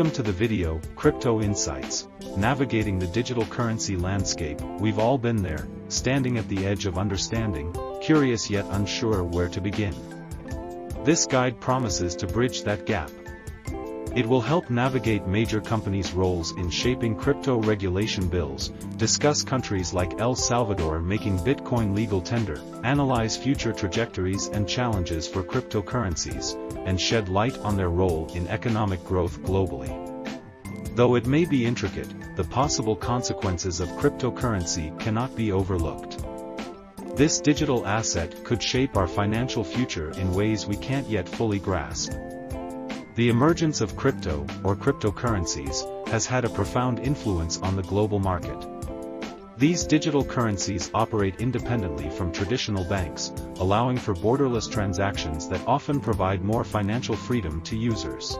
Welcome to the video, Crypto Insights. Navigating the digital currency landscape. We've all been there, standing at the edge of understanding, curious yet unsure where to begin. This guide promises to bridge that gap. It will help navigate major companies' roles in shaping crypto regulation bills, discuss countries like El Salvador making Bitcoin legal tender, analyze future trajectories and challenges for cryptocurrencies, and shed light on their role in economic growth globally. Though it may be intricate, the possible consequences of cryptocurrency cannot be overlooked. This digital asset could shape our financial future in ways we can't yet fully grasp. The emergence of crypto, or cryptocurrencies, has had a profound influence on the global market. These digital currencies operate independently from traditional banks, allowing for borderless transactions that often provide more financial freedom to users.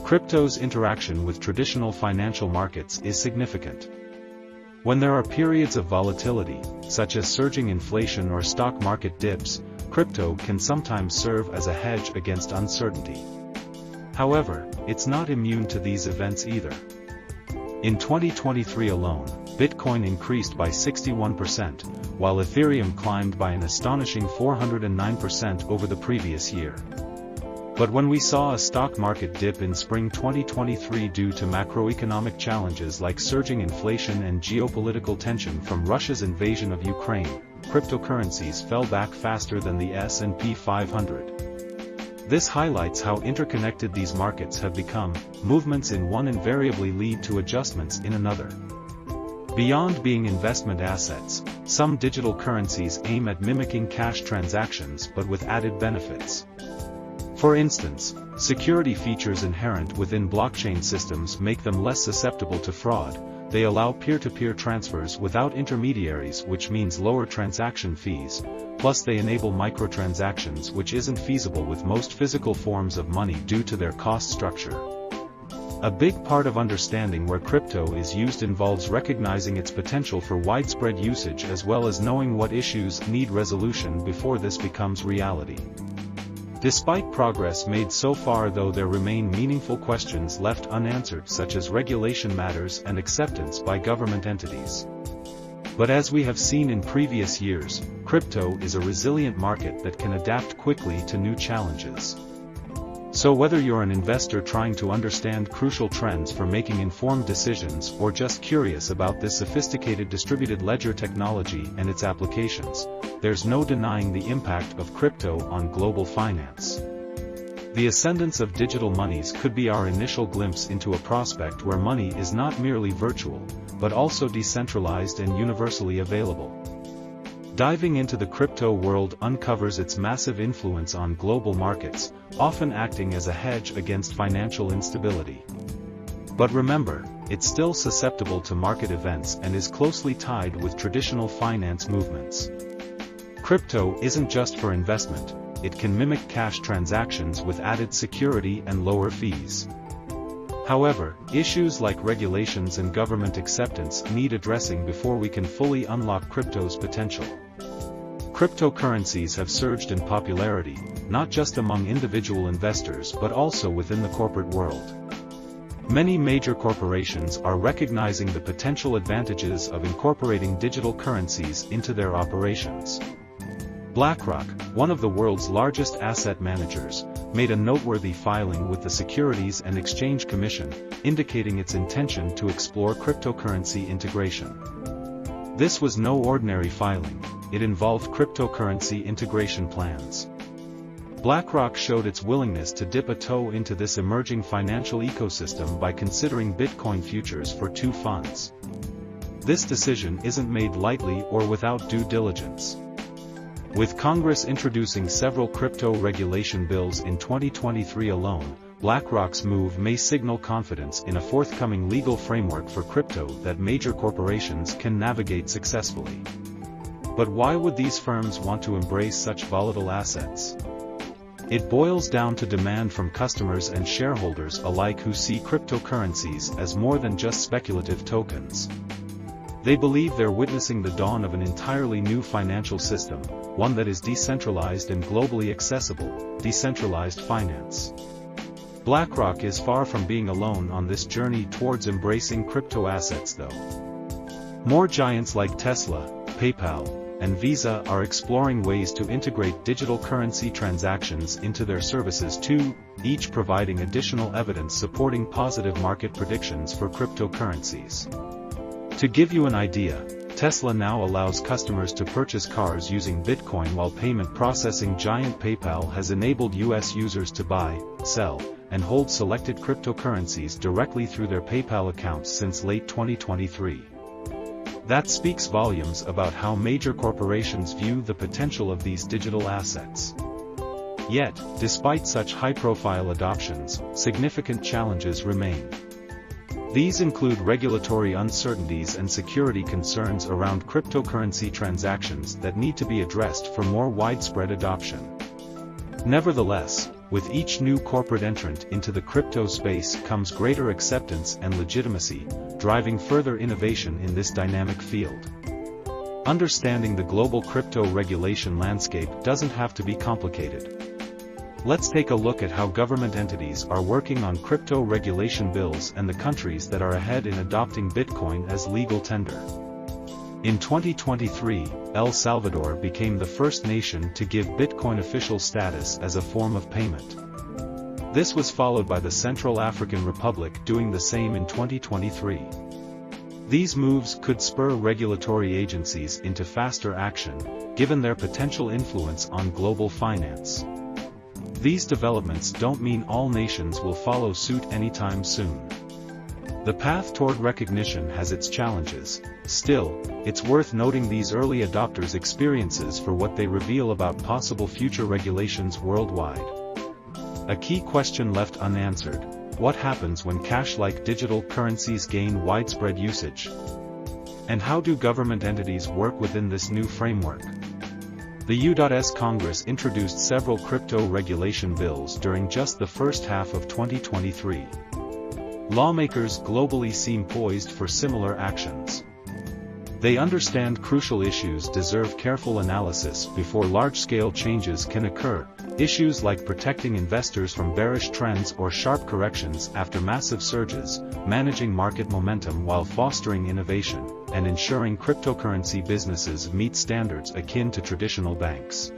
Crypto's interaction with traditional financial markets is significant. When there are periods of volatility, such as surging inflation or stock market dips, crypto can sometimes serve as a hedge against uncertainty. However, it's not immune to these events either. In 2023 alone, Bitcoin increased by 61%, while Ethereum climbed by an astonishing 409% over the previous year. But when we saw a stock market dip in spring 2023 due to macroeconomic challenges like surging inflation and geopolitical tension from Russia's invasion of Ukraine, cryptocurrencies fell back faster than the S&P 500. This highlights how interconnected these markets have become. Movements in one invariably lead to adjustments in another. Beyond being investment assets, some digital currencies aim at mimicking cash transactions but with added benefits. For instance, security features inherent within blockchain systems make them less susceptible to fraud. They allow peer-to-peer transfers without intermediaries, which means lower transaction fees. Plus they enable microtransactions, which isn't feasible with most physical forms of money due to their cost structure. A big part of understanding where crypto is used involves recognizing its potential for widespread usage as well as knowing what issues need resolution before this becomes reality. Despite progress made so far, though, there remain meaningful questions left unanswered, such as regulation matters and acceptance by government entities. But as we have seen in previous years, crypto is a resilient market that can adapt quickly to new challenges. So whether you're an investor trying to understand crucial trends for making informed decisions or just curious about this sophisticated distributed ledger technology and its applications, there's no denying the impact of crypto on global finance. The ascendance of digital monies could be our initial glimpse into a prospect where money is not merely virtual, but also decentralized and universally available. Diving into the crypto world uncovers its massive influence on global markets, often acting as a hedge against financial instability. But remember, it's still susceptible to market events and is closely tied with traditional finance movements. Crypto isn't just for investment, it can mimic cash transactions with added security and lower fees. However, issues like regulations and government acceptance need addressing before we can fully unlock crypto's potential. Cryptocurrencies have surged in popularity, not just among individual investors but also within the corporate world. Many major corporations are recognizing the potential advantages of incorporating digital currencies into their operations. BlackRock, one of the world's largest asset managers, made a noteworthy filing with the Securities and Exchange Commission, indicating its intention to explore cryptocurrency integration. This was no ordinary filing, it involved cryptocurrency integration plans. BlackRock showed its willingness to dip a toe into this emerging financial ecosystem by considering Bitcoin futures for two funds. This decision isn't made lightly or without due diligence. With Congress introducing several crypto regulation bills in 2023 alone, BlackRock's move may signal confidence in a forthcoming legal framework for crypto that major corporations can navigate successfully. But why would these firms want to embrace such volatile assets? It boils down to demand from customers and shareholders alike who see cryptocurrencies as more than just speculative tokens. They believe they're witnessing the dawn of an entirely new financial system, one that is decentralized and globally accessible, decentralized finance. BlackRock is far from being alone on this journey towards embracing crypto assets though. More giants like Tesla, PayPal, and Visa are exploring ways to integrate digital currency transactions into their services too, each providing additional evidence supporting positive market predictions for cryptocurrencies. To give you an idea, Tesla now allows customers to purchase cars using Bitcoin, while payment processing giant PayPal has enabled US users to buy, sell, and hold selected cryptocurrencies directly through their PayPal accounts since late 2023. That speaks volumes about how major corporations view the potential of these digital assets. Yet, despite such high-profile adoptions, significant challenges remain. These include regulatory uncertainties and security concerns around cryptocurrency transactions that need to be addressed for more widespread adoption. Nevertheless, with each new corporate entrant into the crypto space comes greater acceptance and legitimacy, driving further innovation in this dynamic field. Understanding the global crypto regulation landscape doesn't have to be complicated. Let's take a look at how government entities are working on crypto regulation bills and the countries that are ahead in adopting Bitcoin as legal tender. In 2023, El Salvador became the first nation to give Bitcoin official status as a form of payment. This was followed by the Central African Republic doing the same in 2023. These moves could spur regulatory agencies into faster action, given their potential influence on global finance. These developments don't mean all nations will follow suit anytime soon. The path toward recognition has its challenges. Still, it's worth noting these early adopters' experiences for what they reveal about possible future regulations worldwide. A key question left unanswered: what happens when cash-like digital currencies gain widespread usage? And how do government entities work within this new framework? The U.S. Congress introduced several crypto regulation bills during just the first half of 2023. Lawmakers globally seem poised for similar actions. They understand crucial issues deserve careful analysis before large-scale changes can occur, issues like protecting investors from bearish trends or sharp corrections after massive surges, managing market momentum while fostering innovation, and ensuring cryptocurrency businesses meet standards akin to traditional banks.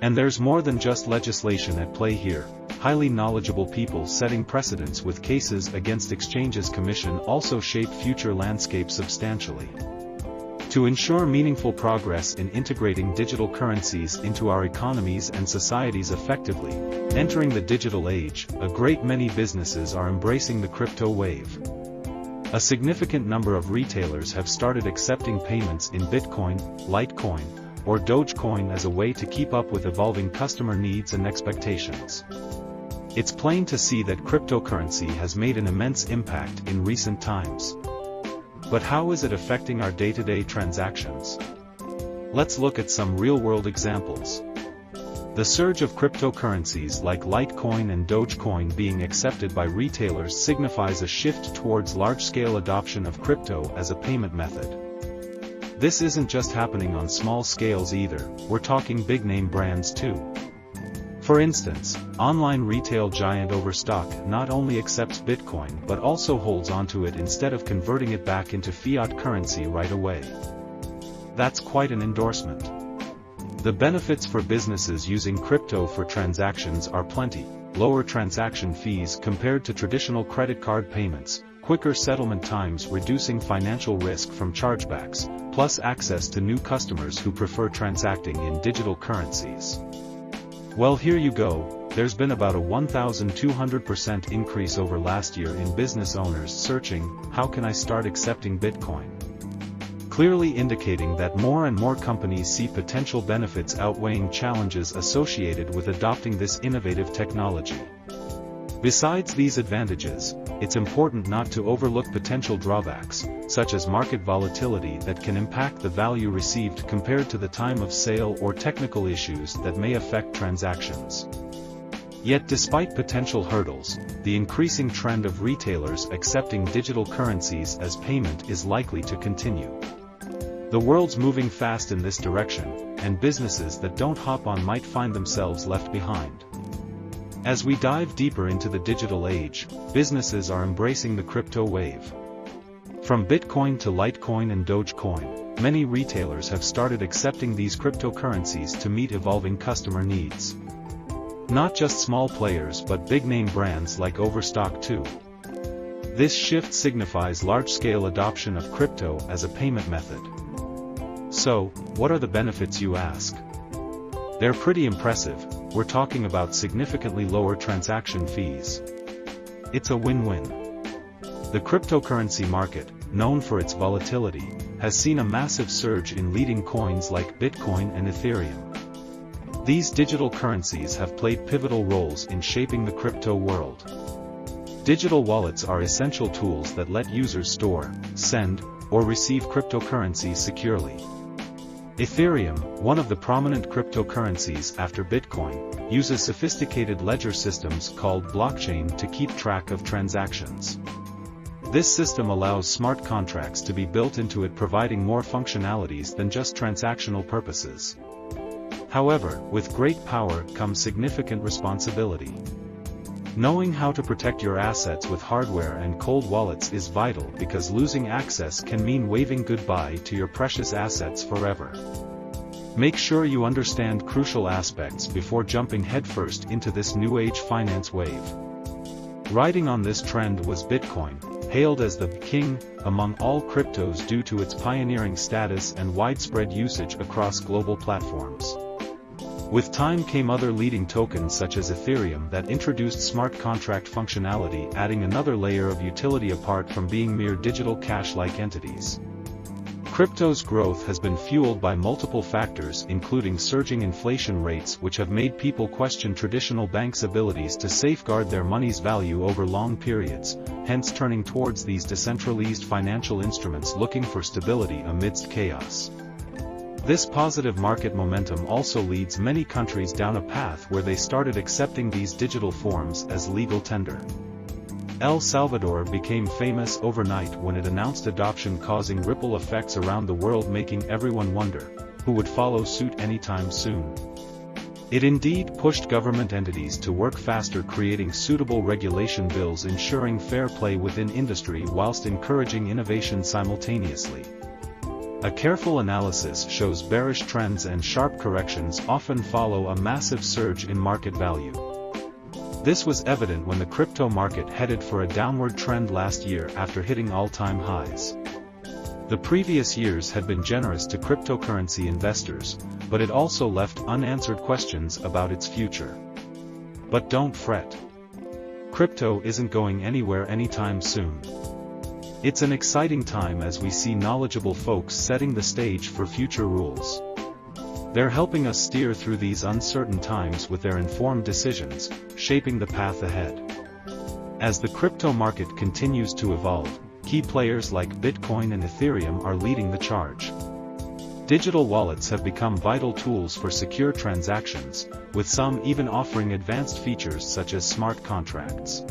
And there's more than just legislation at play here. Highly knowledgeable people setting precedents with cases against Exchanges Commission also shape future landscape substantially. To ensure meaningful progress in integrating digital currencies into our economies and societies effectively, entering the digital age, a great many businesses are embracing the crypto wave. A significant number of retailers have started accepting payments in Bitcoin, Litecoin, or Dogecoin as a way to keep up with evolving customer needs and expectations. It's plain to see that cryptocurrency has made an immense impact in recent times. But how is it affecting our day-to-day transactions? Let's look at some real-world examples. The surge of cryptocurrencies like Litecoin and Dogecoin being accepted by retailers signifies a shift towards large-scale adoption of crypto as a payment method. This isn't just happening on small scales either, we're talking big-name brands too. For instance, online retail giant Overstock not only accepts Bitcoin but also holds onto it instead of converting it back into fiat currency right away. That's quite an endorsement. The benefits for businesses using crypto for transactions are plenty: lower transaction fees compared to traditional credit card payments, quicker settlement times reducing financial risk from chargebacks, plus access to new customers who prefer transacting in digital currencies. Well, here you go, there's been about a 1,200% increase over last year in business owners searching, how can I start accepting Bitcoin? Clearly indicating that more and more companies see potential benefits outweighing challenges associated with adopting this innovative technology. Besides these advantages, it's important not to overlook potential drawbacks, such as market volatility that can impact the value received compared to the time of sale, or technical issues that may affect transactions. Yet despite potential hurdles, the increasing trend of retailers accepting digital currencies as payment is likely to continue. The world's moving fast in this direction, and businesses that don't hop on might find themselves left behind. As we dive deeper into the digital age, businesses are embracing the crypto wave. From Bitcoin to Litecoin and Dogecoin, many retailers have started accepting these cryptocurrencies to meet evolving customer needs. Not just small players but big-name brands like Overstock too. This shift signifies large-scale adoption of crypto as a payment method. So, what are the benefits, you ask? They're pretty impressive. We're talking about significantly lower transaction fees. It's a win-win. The cryptocurrency market, known for its volatility, has seen a massive surge in leading coins like Bitcoin and Ethereum. These digital currencies have played pivotal roles in shaping the crypto world. Digital wallets are essential tools that let users store, send, or receive cryptocurrencies securely. Ethereum, one of the prominent cryptocurrencies after Bitcoin, uses sophisticated ledger systems called blockchain to keep track of transactions. This system allows smart contracts to be built into it, providing more functionalities than just transactional purposes. However, with great power comes significant responsibility. Knowing how to protect your assets with hardware and cold wallets is vital, because losing access can mean waving goodbye to your precious assets forever. Make sure you understand crucial aspects before jumping headfirst into this new age finance wave. Riding on this trend was Bitcoin, hailed as the king among all cryptos due to its pioneering status and widespread usage across global platforms. With time came other leading tokens such as Ethereum that introduced smart contract functionality, adding another layer of utility apart from being mere digital cash-like entities. Crypto's growth has been fueled by multiple factors, including surging inflation rates, which have made people question traditional banks' abilities to safeguard their money's value over long periods, hence turning towards these decentralized financial instruments looking for stability amidst chaos. This positive market momentum also leads many countries down a path where they started accepting these digital forms as legal tender. El Salvador became famous overnight when it announced adoption, causing ripple effects around the world, making everyone wonder who would follow suit anytime soon. It indeed pushed government entities to work faster, creating suitable regulation bills ensuring fair play within industry whilst encouraging innovation simultaneously. A careful analysis shows bearish trends and sharp corrections often follow a massive surge in market value. This was evident when the crypto market headed for a downward trend last year after hitting all-time highs. The previous years had been generous to cryptocurrency investors, but it also left unanswered questions about its future. But don't fret. Crypto isn't going anywhere anytime soon. It's an exciting time as we see knowledgeable folks setting the stage for future rules. They're helping us steer through these uncertain times with their informed decisions, shaping the path ahead. As the crypto market continues to evolve, key players like Bitcoin and Ethereum are leading the charge. Digital wallets have become vital tools for secure transactions, with some even offering advanced features such as smart contracts.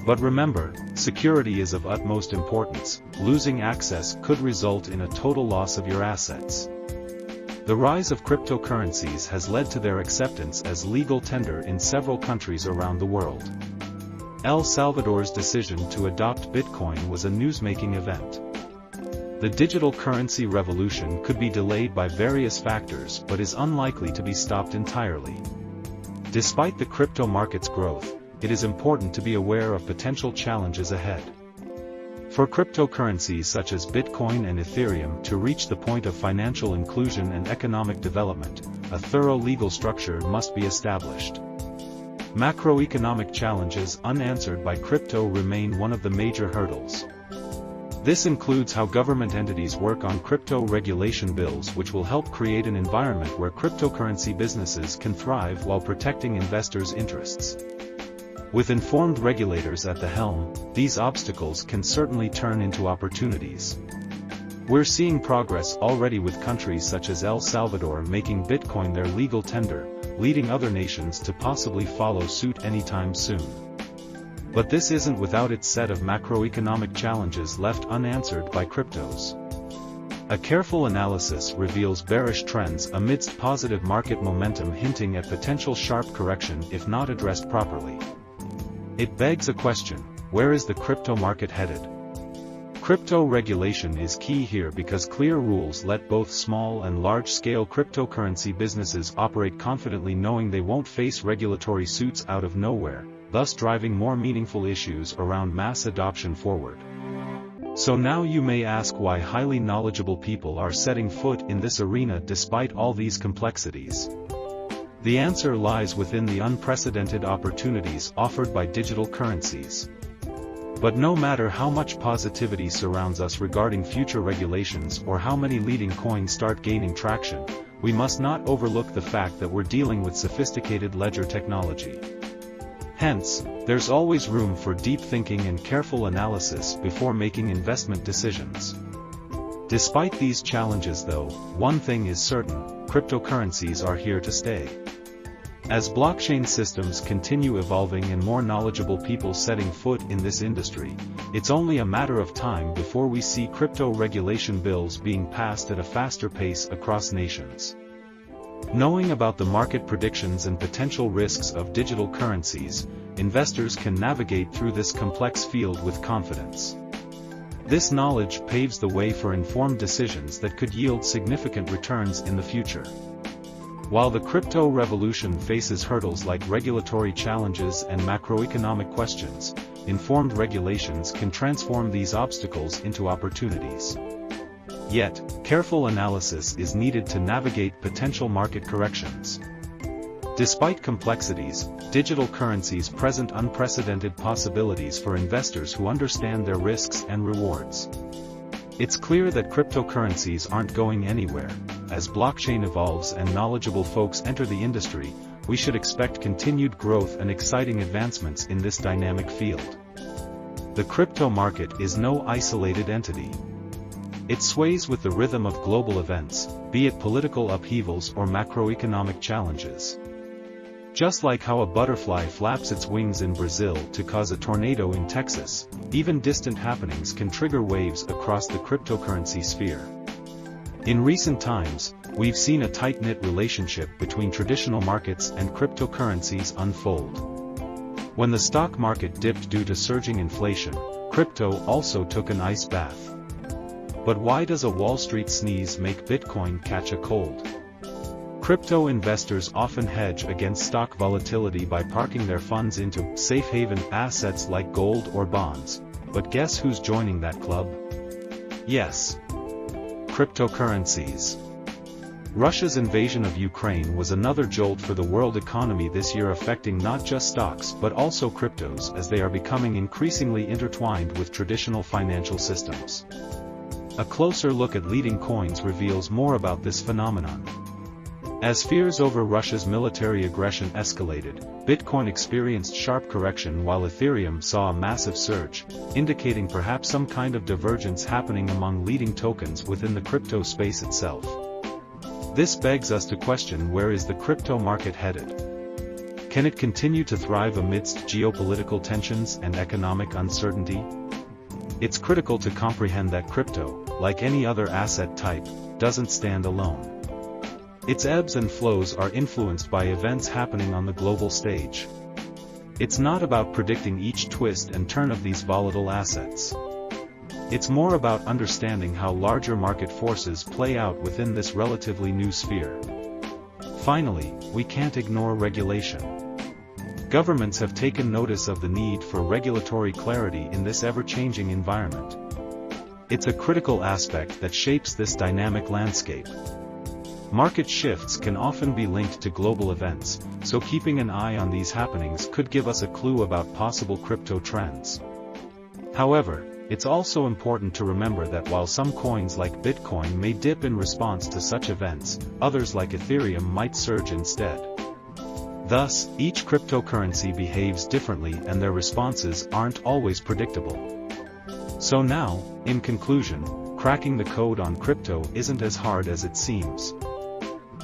But remember, security is of utmost importance. Losing access could result in a total loss of your assets. The rise of cryptocurrencies has led to their acceptance as legal tender in several countries around the world. El Salvador's decision to adopt Bitcoin was a newsmaking event. The digital currency revolution could be delayed by various factors but is unlikely to be stopped entirely. Despite the crypto market's growth, it is important to be aware of potential challenges ahead. For cryptocurrencies such as Bitcoin and Ethereum to reach the point of financial inclusion and economic development, a thorough legal structure must be established. Macroeconomic challenges unanswered by crypto remain one of the major hurdles. This includes how government entities work on crypto regulation bills, which will help create an environment where cryptocurrency businesses can thrive while protecting investors' interests. With informed regulators at the helm, these obstacles can certainly turn into opportunities. We're seeing progress already, with countries such as El Salvador making Bitcoin their legal tender, leading other nations to possibly follow suit anytime soon. But this isn't without its set of macroeconomic challenges left unanswered by cryptos. A careful analysis reveals bearish trends amidst positive market momentum, hinting at potential sharp correction if not addressed properly. It begs a question: where is the crypto market headed? Crypto regulation is key here because clear rules let both small and large-scale cryptocurrency businesses operate confidently, knowing they won't face regulatory suits out of nowhere, thus driving more meaningful issues around mass adoption forward. So now you may ask why highly knowledgeable people are setting foot in this arena despite all these complexities. The answer lies within the unprecedented opportunities offered by digital currencies. But no matter how much positivity surrounds us regarding future regulations or how many leading coins start gaining traction, we must not overlook the fact that we're dealing with sophisticated ledger technology. Hence, there's always room for deep thinking and careful analysis before making investment decisions. Despite these challenges though, one thing is certain: cryptocurrencies are here to stay. As blockchain systems continue evolving and more knowledgeable people setting foot in this industry, it's only a matter of time before we see crypto regulation bills being passed at a faster pace across nations. Knowing about the market predictions and potential risks of digital currencies, investors can navigate through this complex field with confidence. This knowledge paves the way for informed decisions that could yield significant returns in the future. While the crypto revolution faces hurdles like regulatory challenges and macroeconomic questions, informed regulations can transform these obstacles into opportunities. Yet, careful analysis is needed to navigate potential market corrections. Despite complexities, digital currencies present unprecedented possibilities for investors who understand their risks and rewards. It's clear that cryptocurrencies aren't going anywhere. As blockchain evolves and knowledgeable folks enter the industry, we should expect continued growth and exciting advancements in this dynamic field. The crypto market is no isolated entity. It sways with the rhythm of global events, be it political upheavals or macroeconomic challenges. Just like how a butterfly flaps its wings in Brazil to cause a tornado in Texas, even distant happenings can trigger waves across the cryptocurrency sphere. In recent times, we've seen a tight-knit relationship between traditional markets and cryptocurrencies unfold. When the stock market dipped due to surging inflation, crypto also took an ice bath. But why does a Wall Street sneeze make Bitcoin catch a cold? Crypto investors often hedge against stock volatility by parking their funds into safe haven assets like gold or bonds. But guess who's joining that club? Yes, cryptocurrencies. Russia's invasion of Ukraine was another jolt for the world economy this year, affecting not just stocks but also cryptos as they are becoming increasingly intertwined with traditional financial systems. A closer look at leading coins reveals more about this phenomenon. As fears over Russia's military aggression escalated, Bitcoin experienced sharp correction while Ethereum saw a massive surge, indicating perhaps some kind of divergence happening among leading tokens within the crypto space itself. This begs us to question: where is the crypto market headed? Can it continue to thrive amidst geopolitical tensions and economic uncertainty? It's critical to comprehend that crypto, like any other asset type, doesn't stand alone. Its ebbs and flows are influenced by events happening on the global stage. It's not about predicting each twist and turn of these volatile assets. It's more about understanding how larger market forces play out within this relatively new sphere. Finally, we can't ignore regulation. Governments have taken notice of the need for regulatory clarity in this ever-changing environment. It's a critical aspect that shapes this dynamic landscape. Market shifts can often be linked to global events, so keeping an eye on these happenings could give us a clue about possible crypto trends. However, it's also important to remember that while some coins like Bitcoin may dip in response to such events, others like Ethereum might surge instead. Thus, each cryptocurrency behaves differently and their responses aren't always predictable. So now, in conclusion, cracking the code on crypto isn't as hard as it seems.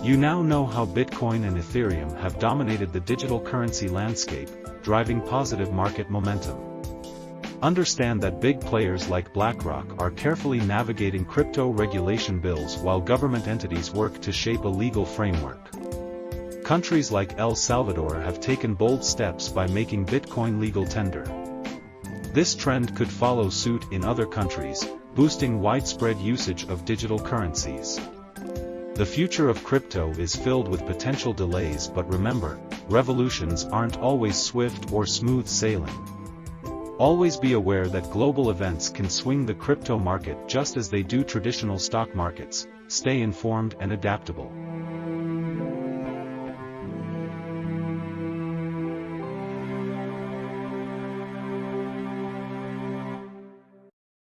You now know how Bitcoin and Ethereum have dominated the digital currency landscape, driving positive market momentum. Understand that big players like BlackRock are carefully navigating crypto regulation bills while government entities work to shape a legal framework. Countries like El Salvador have taken bold steps by making Bitcoin legal tender. This trend could follow suit in other countries, boosting widespread usage of digital currencies. The future of crypto is filled with potential delays, but remember, revolutions aren't always swift or smooth sailing. Always be aware that global events can swing the crypto market just as they do traditional stock markets. Stay informed and adaptable.